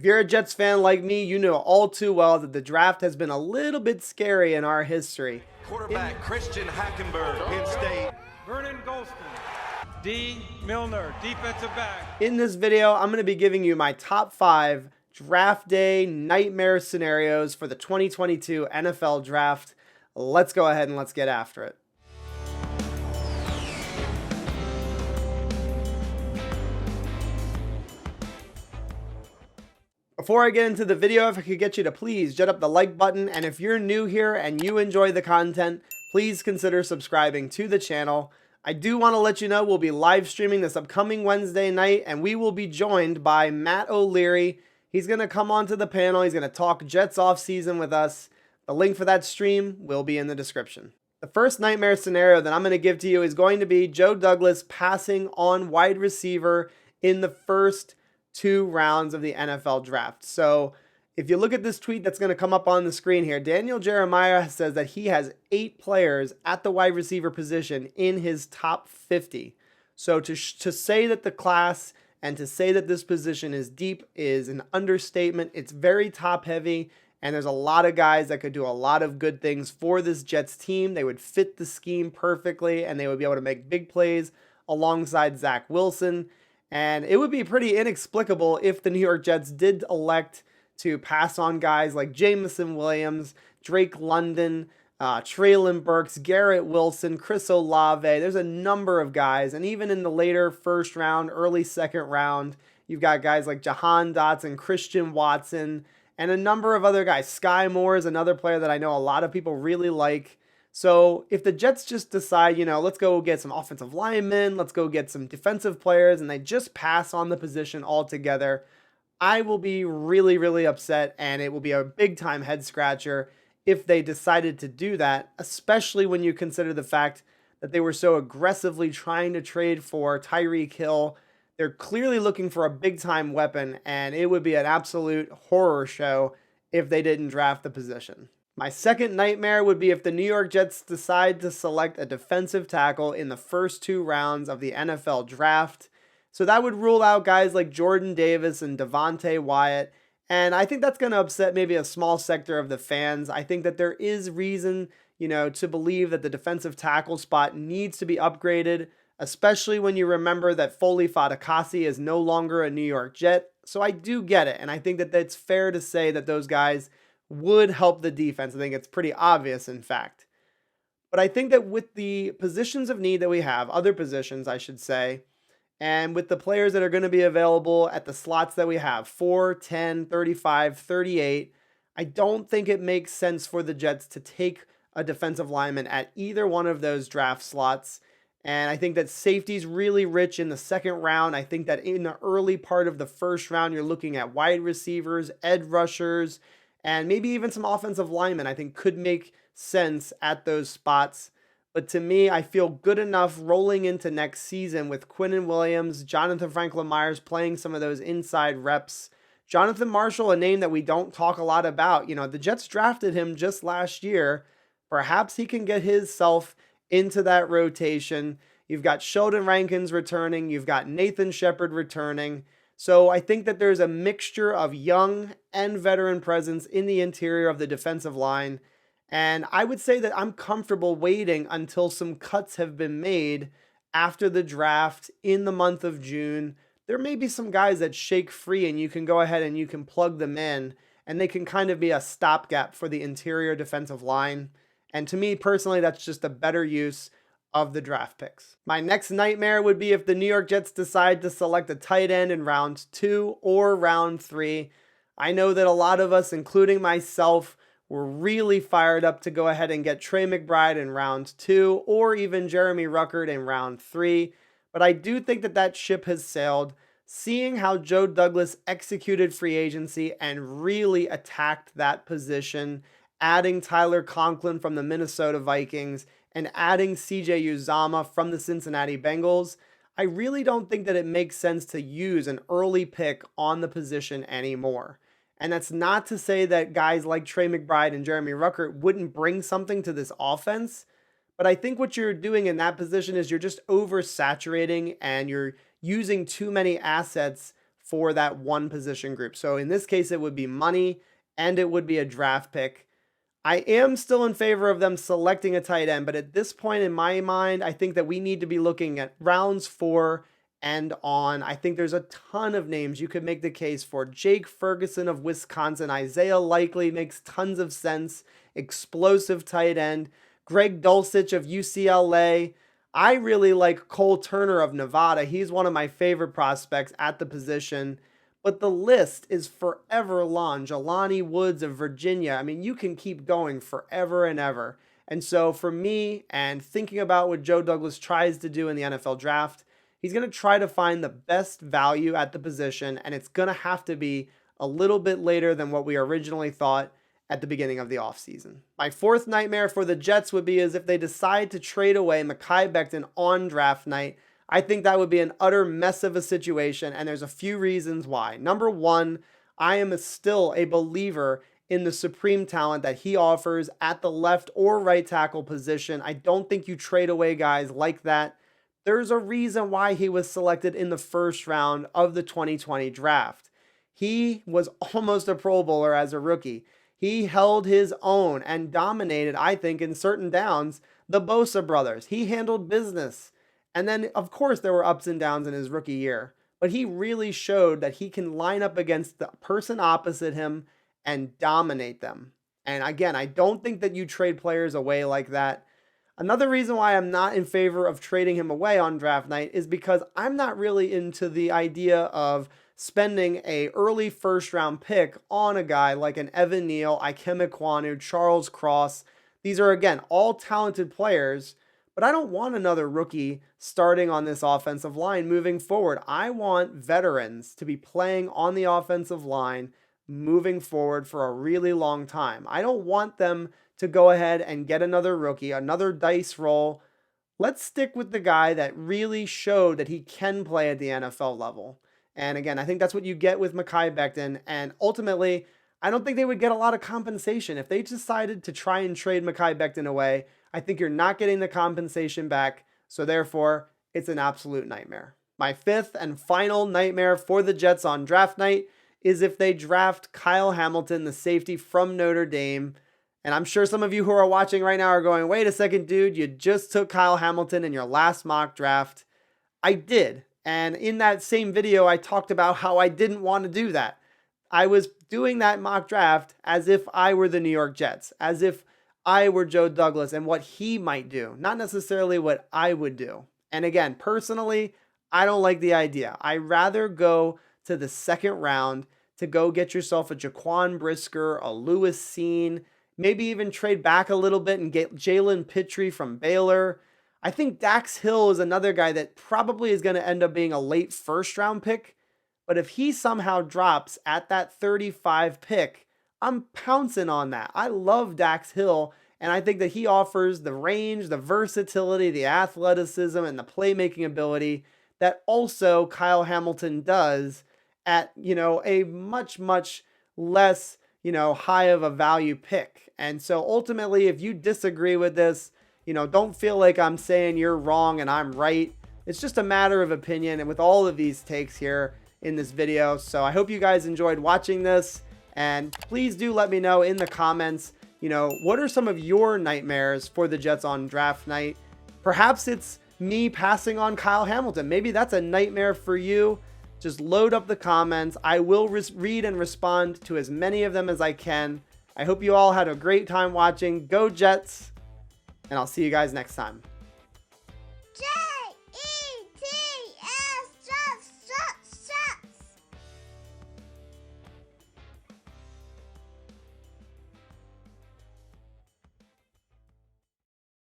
If you're a Jets fan like me, you know all too well that the draft has been a little bit scary in our history. Quarterback Christian Hackenberg, Penn State. Vernon Golston. D. Milner, defensive back. In this video, I'm going to be giving you my top 5 draft day nightmare scenarios for the 2022 NFL draft. Let's go ahead and let's get after it. Before I get into the video, if I could get you to please jet up the like button, and if you're new here and you enjoy the content, please consider subscribing to the channel. I do want to let you know we'll be live streaming this upcoming Wednesday night, and we will be joined by Matt O'Leary. He's going to come onto the panel. He's going to talk Jets offseason with us. The link for that stream will be in the description. The first nightmare scenario that I'm going to give to you is going to be Joe Douglas passing on wide receiver in the first 2 rounds of the NFL draft. So if you look at this tweet that's going to come up on the screen here, Daniel Jeremiah says that he has 8 players at the wide receiver position in his top 50. So to say that the class and to say that this position is deep is an understatement. It's very top heavy, and there's a lot of guys that could do a lot of good things for this Jets team. They would fit the scheme perfectly, and they would be able to make big plays alongside Zach Wilson. And it would be pretty inexplicable if the New York Jets did elect to pass on guys like Jamison Williams, Drake London, Treylon Burks, Garrett Wilson, Chris Olave. There's a number of guys. And even in the later first round, early second round, you've got guys like Jahan Dotson, Christian Watson, and a number of other guys. Sky Moore is another player that I know a lot of people really like. So if the Jets just decide, let's go get some offensive linemen, let's go get some defensive players, and they just pass on the position altogether, I will be really, really upset, and it will be a big-time head-scratcher if they decided to do that, especially when you consider the fact that they were so aggressively trying to trade for Tyreek Hill. They're clearly looking for a big-time weapon, and it would be an absolute horror show if they didn't draft the position. My second nightmare would be if the New York Jets decide to select a defensive tackle in the first 2 rounds of the NFL draft. So that would rule out guys like Jordan Davis and Devontae Wyatt. And I think that's going to upset maybe a small sector of the fans. I think that there is reason, to believe that the defensive tackle spot needs to be upgraded, especially when you remember that Foley Fatukasi is no longer a New York Jet. So I do get it. And I think that it's fair to say that those guys would help the defense. I think it's pretty obvious, in fact. But I think that with the positions of need that we have, other positions, I should say, and with the players that are going to be available at the slots that we have, 4, 10, 35, 38, I don't think it makes sense for the Jets to take a defensive lineman at either one of those draft slots. And I think that safety's really rich in the second round. I think that in the early part of the first round, you're looking at wide receivers, edge rushers, and maybe even some offensive linemen I think could make sense at those spots. But to me, I feel good enough rolling into next season with Quinnen Williams, Jonathan Franklin Myers playing some of those inside reps. Jonathan Marshall, a name that we don't talk a lot about. The Jets drafted him just last year. Perhaps he can get himself into that rotation. You've got Sheldon Rankins returning. You've got Nathan Shepard returning. So I think that there's a mixture of young and veteran presence in the interior of the defensive line. And I would say that I'm comfortable waiting until some cuts have been made after the draft in the month of June. There may be some guys that shake free and you can go ahead and you can plug them in, and they can kind of be a stopgap for the interior defensive line. And to me personally, that's just a better use of the draft picks. My next nightmare would be if the New York Jets decide to select a tight end in round 2 or round 3. I know that a lot of us, including myself, were really fired up to go ahead and get Trey McBride in round 2 or even Jeremy Ruckert in round 3. But I do think that that ship has sailed. Seeing how Joe Douglas executed free agency and really attacked that position, adding Tyler Conklin from the Minnesota Vikings, and adding CJ Uzomah from the Cincinnati Bengals, I really don't think that it makes sense to use an early pick on the position anymore. And that's not to say that guys like Trey McBride and Jeremy Ruckert wouldn't bring something to this offense, but I think what you're doing in that position is you're just oversaturating and you're using too many assets for that one position group. So in this case, it would be money and it would be a draft pick. I am still in favor of them selecting a tight end, but at this point in my mind, I think that we need to be looking at rounds 4 and on. I think there's a ton of names you could make the case for. Jake Ferguson of Wisconsin, Isaiah Likely makes tons of sense. Explosive tight end. Greg Dulcich of UCLA. I really like Cole Turner of Nevada. He's one of my favorite prospects at the position. But the list is forever long. Jelani Woods of Virginia. I mean, you can keep going forever and ever. And so for me, and thinking about what Joe Douglas tries to do in the NFL draft, he's going to try to find the best value at the position, and it's going to have to be a little bit later than what we originally thought at the beginning of the offseason. My fourth nightmare for the Jets would be as if they decide to trade away Mekhi Becton on draft night. I think that would be an utter mess of a situation, and there's a few reasons why. Number one, I am still a believer in the supreme talent that he offers at the left or right tackle position. I don't think you trade away guys like that. There's a reason why he was selected in the first round of the 2020 draft. He was almost a Pro Bowler as a rookie. He held his own and dominated, I think, in certain downs, the Bosa brothers. He handled business. And then, of course, there were ups and downs in his rookie year. But he really showed that he can line up against the person opposite him and dominate them. And again, I don't think that you trade players away like that. Another reason why I'm not in favor of trading him away on draft night is because I'm not really into the idea of spending a early first round pick on a guy like an Evan Neal, Ikem Ekwonu, Charles Cross. These are, again, all talented players, but I don't want another rookie starting on this offensive line moving forward. I want veterans to be playing on the offensive line moving forward for a really long time. I don't want them to go ahead and get another rookie, another dice roll. Let's stick with the guy that really showed that he can play at the NFL level. And again, I think that's what you get with Mekhi Becton. And ultimately, I don't think they would get a lot of compensation. If they decided to try and trade Mekhi Becton away, I think you're not getting the compensation back. So therefore, it's an absolute nightmare. My fifth and final nightmare for the Jets on draft night is if they draft Kyle Hamilton, the safety from Notre Dame. And I'm sure some of you who are watching right now are going, wait a second, dude, you just took Kyle Hamilton in your last mock draft. I did. And in that same video, I talked about how I didn't want to do that. I was doing that mock draft as if I were the New York Jets, as if I were Joe Douglas and what he might do, not necessarily what I would do. And again, personally, I don't like the idea. I'd rather go to the second round to go get yourself a Jaquan Brisker, a Lewis Cine, maybe even trade back a little bit and get Jalen Pitre from Baylor. I think Dax Hill is another guy that probably is going to end up being a late first round pick. But if he somehow drops at that 35 pick, I'm pouncing on that. I love Dax Hill, and I think that he offers the range, the versatility, the athleticism, and the playmaking ability that also Kyle Hamilton does at, a much, much less, high of a value pick. And so ultimately, if you disagree with this, don't feel like I'm saying you're wrong and I'm right. It's just a matter of opinion, and with all of these takes here in this video. So I hope you guys enjoyed watching this, and please do let me know in the comments, what are some of your nightmares for the Jets on draft night? Perhaps it's me passing on Kyle Hamilton. Maybe that's a nightmare for you. Just load up the comments. I will read and respond to as many of them as I can. I hope you all had a great time watching. Go Jets, and I'll see you guys next time.